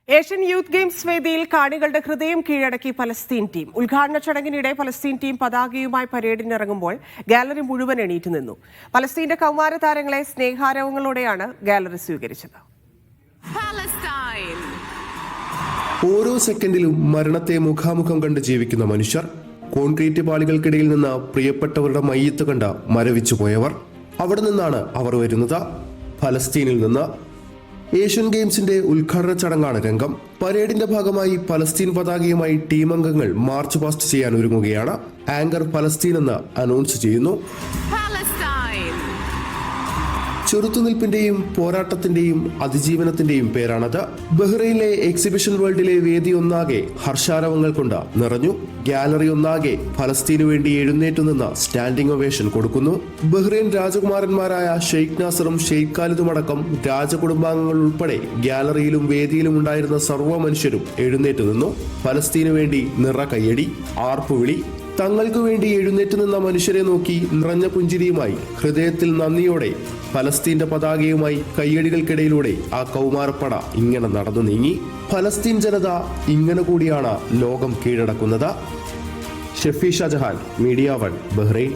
Asian youth games വേദിയിൽ കാണികളുടെ ഹൃദയം കീഴടക്കി പലസ്തീൻ ടീം. ഉദ്ഘാടന ചടങ്ങിനിടെ പലസ്തീൻ ടീം പതാകയുമായി പരേഡിനിറങ്ങുമ്പോൾ ഗാലറി മുഴുവൻ എണീറ്റ് നിന്നു. പലസ്തീന്റെ കൗമാര താരങ്ങളെ സ്നേഹാരവങ്ങളോടെയാണ് ഗാലറി സ്വീകരിച്ചത്. ഓരോ സെക്കൻഡിലും മരണത്തെ മുഖാമുഖം കണ്ട് ജീവിക്കുന്ന മനുഷ്യർ, കോൺക്രീറ്റ് പാളികൾക്കിടയിൽ നിന്ന് പ്രിയപ്പെട്ടവരുടെ മയ്യത്ത് കണ്ട് മരവിച്ചു പോയവർ. അവിടെ നിന്നാണ് അവർ വരുന്നത്, ഫലസ്തീനിൽ നിന്ന്. ഏഷ്യൻ ഗെയിംസിന്റെ ഉദ്ഘാടന ചടങ്ങാണ് രംഗം. പരേഡിന്റെ ഭാഗമായി പലസ്തീൻ പതാകയുമായി ടീം അംഗങ്ങൾ മാർച്ച് പാസ്റ്റ് ചെയ്യാൻ ഒരുങ്ങുകയാണ്. ആങ്കർ പലസ്തീൻ എന്ന് അനൗൺസ് ചെയ്യുന്നു. ചെറുത്തുനിൽപ്പിന്റെയും പോരാട്ടത്തിന്റെയും അതിജീവനത്തിന്റെയും പേരാണത്. ബഹ്റൈനിലെ എക്സിബിഷൻ വേൾഡിലെ വേദി ഒന്നാകെ ഹർഷാരവങ്ങൾ കൊണ്ട് നിറഞ്ഞു. ഗാലറി ഒന്നാകെ ഫലസ്തീനു വേണ്ടി എഴുന്നേറ്റു നിന്ന് സ്റ്റാൻഡിംഗ് ഒവേഷൻ കൊടുക്കുന്നു. ബഹ്റൈൻ രാജകുമാരന്മാരായ ഷെയ്ഖ് നാസറും ഷെയ്ഖ് ഖാലിദുമടക്കം രാജകുടുംബാംഗങ്ങൾ ഉൾപ്പെടെ ഗാലറിയിലും വേദിയിലും ഉണ്ടായിരുന്ന സർവ്വ മനുഷ്യരും എഴുന്നേറ്റു നിന്നു. ഫലസ്തീനു വേണ്ടി നിറ കയ്യടി, ആർപ്പുവിളി. തങ്ങൾക്കു വേണ്ടി എഴുന്നേറ്റ് നിന്ന മനുഷ്യരെ നോക്കി നിറഞ്ഞ പുഞ്ചിരിയുമായി, ഹൃദയത്തിൽ നന്ദിയോടെ ഫലസ്തീന്റെ പതാകയുമായി കയ്യടികൾക്കിടയിലൂടെ ആ കൗമാരപ്പട ഇങ്ങനെ നടന്നു നീങ്ങി. ഫലസ്തീൻ ജനത ഇങ്ങനെ കൂടിയാണ് ലോകം കീഴടക്കുന്നത്. Shefi Shahjahan, media 1, Bahrain.